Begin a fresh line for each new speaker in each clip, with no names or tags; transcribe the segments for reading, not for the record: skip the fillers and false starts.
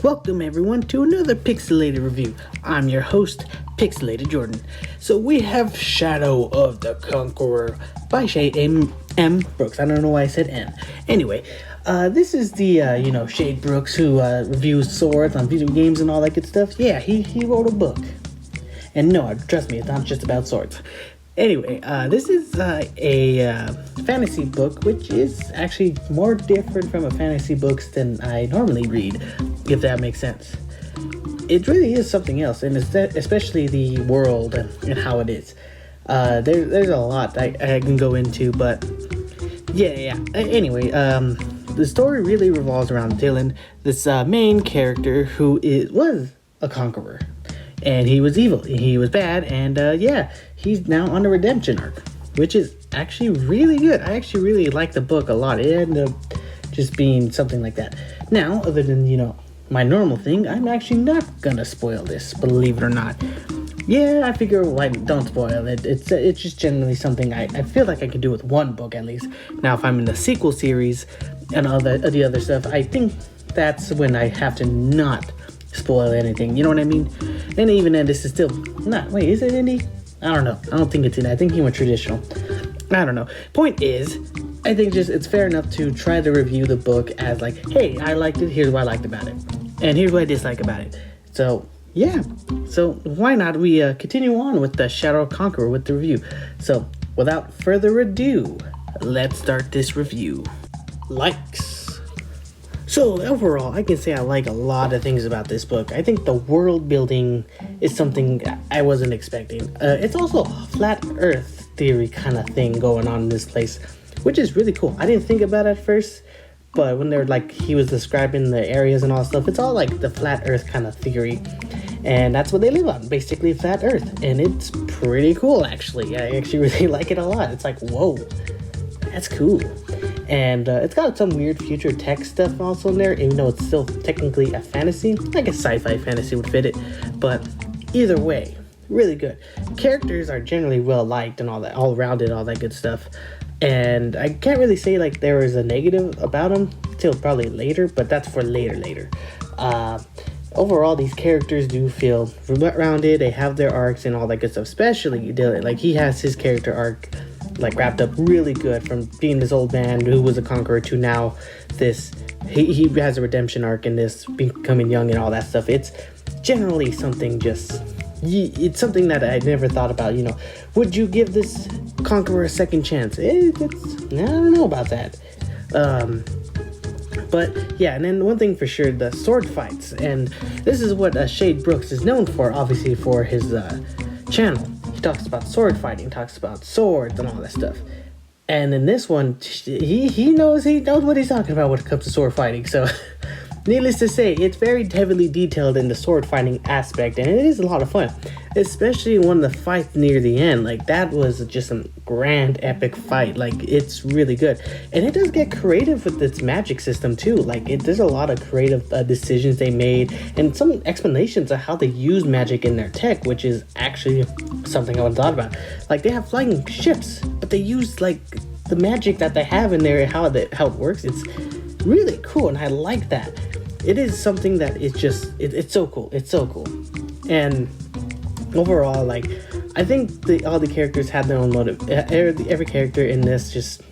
Welcome everyone to another Pixelated review. I'm your host, Pixelated Jordan. So we have Shadow of the Conqueror by Shad M. Brooks. I don't know why I said M. Anyway, this is the, Shade Brooks who reviews swords on video games and all that good stuff. Yeah, he wrote a book. And no, trust me, it's not just about swords. Anyway, this is a fantasy book, which is actually more different from a fantasy books than I normally read, if that makes sense. It really is something else, and especially the world and how it is. There's a lot I can go into, but yeah. Anyway, the story really revolves around Dylan, this main character who was a conqueror. And he was evil, he was bad, and he's now on a redemption arc, which is actually really good. I actually really like the book a lot. It ended up just being something like that. Now, other than, my normal thing, I'm actually not gonna spoil this, believe it or not. Yeah, I figure, don't spoil it. It's just generally something I feel like I can do with one book at least. Now, if I'm in the sequel series and all the other stuff, I think that's when I have to not spoil anything, you know what I mean? And even then, this is still not. Wait, is it indie? I don't know. I don't think it's indie. I think he went traditional. I don't know. Point is, I think it's fair enough to try to review the book as like, hey, I liked it. Here's what I liked about it, and here's what I dislike about it. So yeah. So why not we continue on with the Shadow Conqueror with the review? So without further ado, let's start this review. Likes. So overall, I can say I like a lot of things about this book. I think the world building is something I wasn't expecting. It's also a flat earth theory kind of thing going on in this place, which is really cool. I didn't think about it at first, but when he was describing the areas and all stuff, it's all like the flat earth kind of theory. And that's what they live on, basically flat earth. And it's pretty cool, actually. I actually really like it a lot. It's like, whoa, that's cool. And it's got some weird future tech stuff also in there, even though it's still technically a fantasy. Like a sci-fi fantasy would fit it. But either way, really good. Characters are generally well liked and all that, all rounded, all that good stuff. And I can't really say like there was a negative about them till probably later, but that's for later. Overall, these characters do feel rounded. They have their arcs and all that good stuff, especially Dylan. Like, he has his character arc wrapped up really good, from being this old man who was a conqueror to now this he has a redemption arc in this, becoming young and all that stuff. It's generally something it's something that I never thought about. Would you give this conqueror a second chance? I don't know about that. But yeah, and then one thing for sure, the sword fights, and this is what Shade Brooks is known for, obviously, for his channel. He talks about sword fighting, talks about swords and all that stuff. And in this one, he knows what he's talking about when it comes to sword fighting. So needless to say, it's very heavily detailed in the sword fighting aspect, and it is a lot of fun, especially when the fight near the end. Like, that was just a grand epic fight. Like, it's really good, and it does get creative with its magic system too. Like, there's a lot of creative decisions they made, and some explanations of how they use magic in their tech, which is actually something I would have thought about. Like, they have flying ships, but they use like the magic that they have in there, how it works. It's really cool, and I like that. It is something that is just it's so cool. It's so cool. And overall, like, I think all the characters had their own motive. Every character in this just,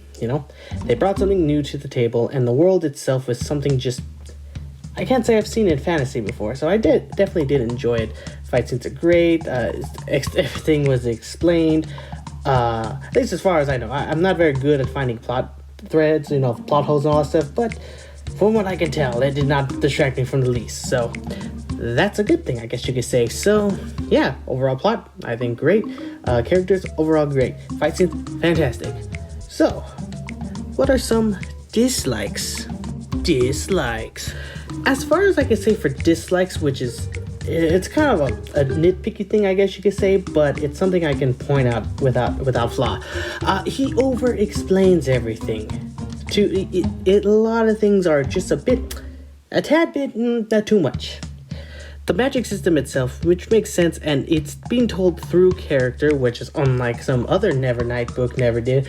they brought something new to the table, and the world itself was something just, I can't say I've seen it in fantasy before, so I definitely did enjoy it. Fight scenes are great. Everything was explained. At least as far as I know. I'm not very good at finding plot threads, plot holes and all that stuff, but from what I can tell, it did not distract me from the least. So that's a good thing, I guess you could say. So yeah, overall plot, I think great. Characters, overall great. Fight scenes, fantastic. So what are some dislikes? As far as I can say for dislikes, which is, it's kind of a nitpicky thing, I guess you could say, but it's something I can point out without flaw. He over explains everything. A lot of things are just a tad bit, not too much. The magic system itself, which makes sense, and it's being told through character, which is unlike some other Nevernight book never did.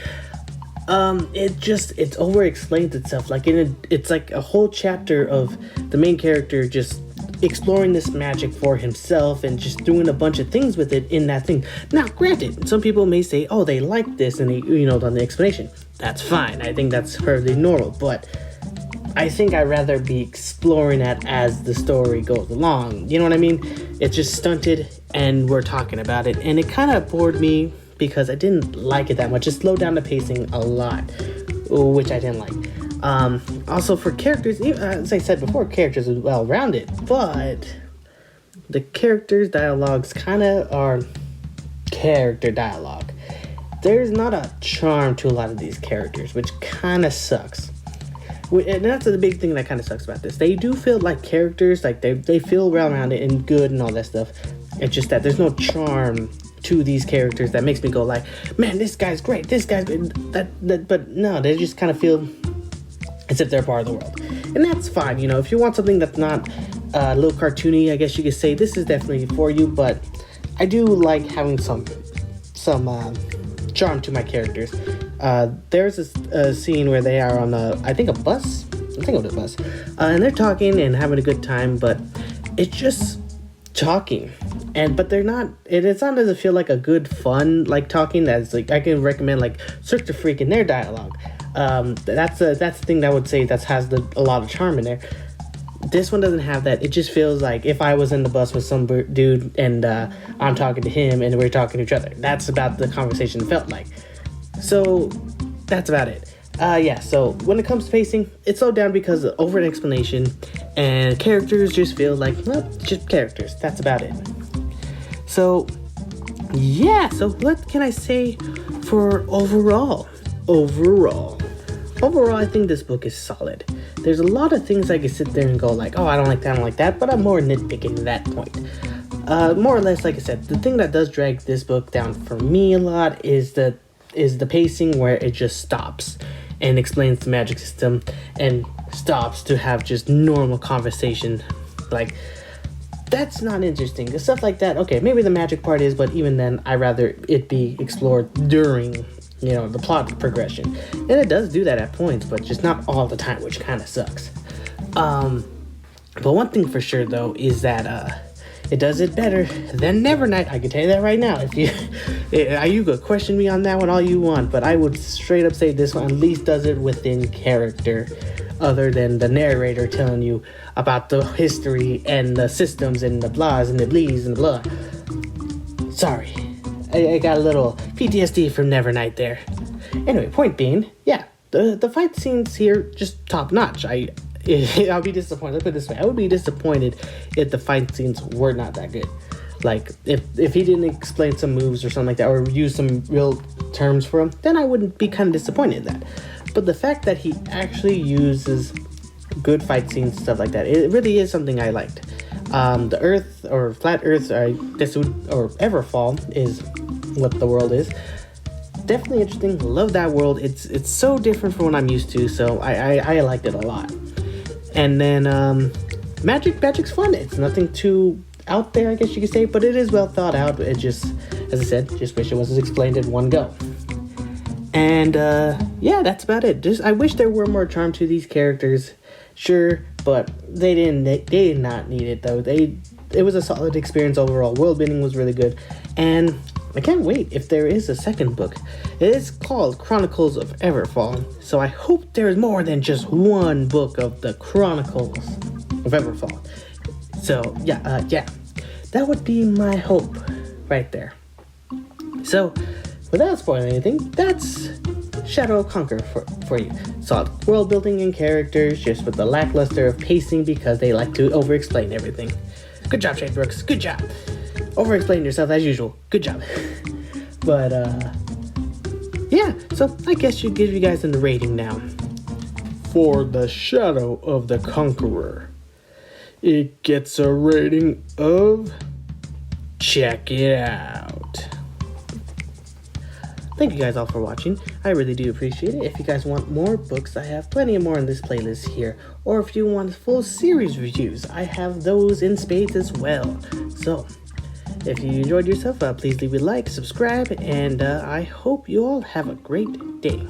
It over explains itself. Like, it's like a whole chapter of the main character just exploring this magic for himself and just doing a bunch of things with it in that thing. Now, granted, some people may say, oh, they like this, and they, on the explanation. That's fine. I think that's perfectly normal, but I think I'd rather be exploring that as the story goes along. You know what I mean? It's just stunted, and we're talking about it, and it kind of bored me because I didn't like it that much. It slowed down the pacing a lot, which I didn't like. Also, for characters, as I said before, characters are well-rounded, but the characters' dialogues kind of are character dialogue. There's not a charm to a lot of these characters, which kind of sucks. And that's the big thing that kind of sucks about this. They do feel like characters, like they feel well-rounded and good and all that stuff. It's just that there's no charm to these characters that makes me go like, man, this guy's great, this guy's great. But no, they just kind of feel as if they're part of the world. And that's fine, if you want something that's not a little cartoony, I guess you could say this is definitely for you, but I do like having some charm to my characters. There's a scene where they are on a bus, and they're talking and having a good time, but it's just talking, but they're not, it's not, doesn't feel like a good fun, like talking, that's like, I can recommend like Search the Freak in their dialogue. That's the thing that I would say that has a lot of charm in there. This one doesn't have that. It just feels like if I was in the bus with some dude and I'm talking to him and we're talking to each other. That's about the conversation felt like. So that's about it. So when it comes to pacing, it's slowed down because of over an explanation, and characters just feel like, well, just characters. That's about it. So what can I say for overall? Overall, I think this book is solid. There's a lot of things I could sit there and go like, oh, I don't like that, but I'm more nitpicking at that point. More or less, like I said, the thing that does drag this book down for me a lot is the pacing, where it just stops and explains the magic system and stops to have just normal conversation. Like, that's not interesting. The stuff like that, okay, maybe the magic part is, but even then, I'd rather it be explored during the plot progression. And it does do that at points, but just not all the time, which kind of sucks. But one thing for sure, though, is that it does it better than Nevernight. I can tell you that right now. If you could question me on that one all you want, but I would straight up say this one at least does it within character, other than the narrator telling you about the history and the systems and the blahs and the blees and the blah. Sorry. I got a little PTSD from Nevernight there. Anyway, point being, the fight scenes here just top notch. I'll be disappointed. Let's put it this way: I would be disappointed if the fight scenes were not that good. Like if he didn't explain some moves or something like that, or use some real terms for them, then I wouldn't be kind of disappointed in that. But the fact that he actually uses good fight scenes, stuff like that, it really is something I liked. The Earth, or Flat Earth, or Everfall is what the world is. Definitely interesting. Love that world. It's so different from what I'm used to, so I liked it a lot. And then magic's fun. It's nothing too out there, I guess you could say, but it is well thought out. It just, as I said, just wish it was explained in one go. And that's about it. I wish there were more charm to these characters. Sure, but they did not need it though. It was a solid experience overall. World building was really good, and I can't wait if there is a second book. It is called Chronicles of Everfall, so I hope there is more than just one book of the Chronicles of Everfall. So that would be my hope right there. So without spoiling anything, that's Shadow of Conqueror for you. Solid world building and characters, just with the lackluster of pacing because they like to over-explain everything. Good job, Shane Brooks. Good job. Over-explain yourself as usual. Good job. But, so I guess you give you guys a rating now. For the Shadow of the Conqueror, it gets a rating of... check it out. Thank you guys all for watching. I really do appreciate it. If you guys want more books, I have plenty more in this playlist here. Or if you want full series reviews, I have those in spades as well. So, if you enjoyed yourself, please leave a like, subscribe, and I hope you all have a great day.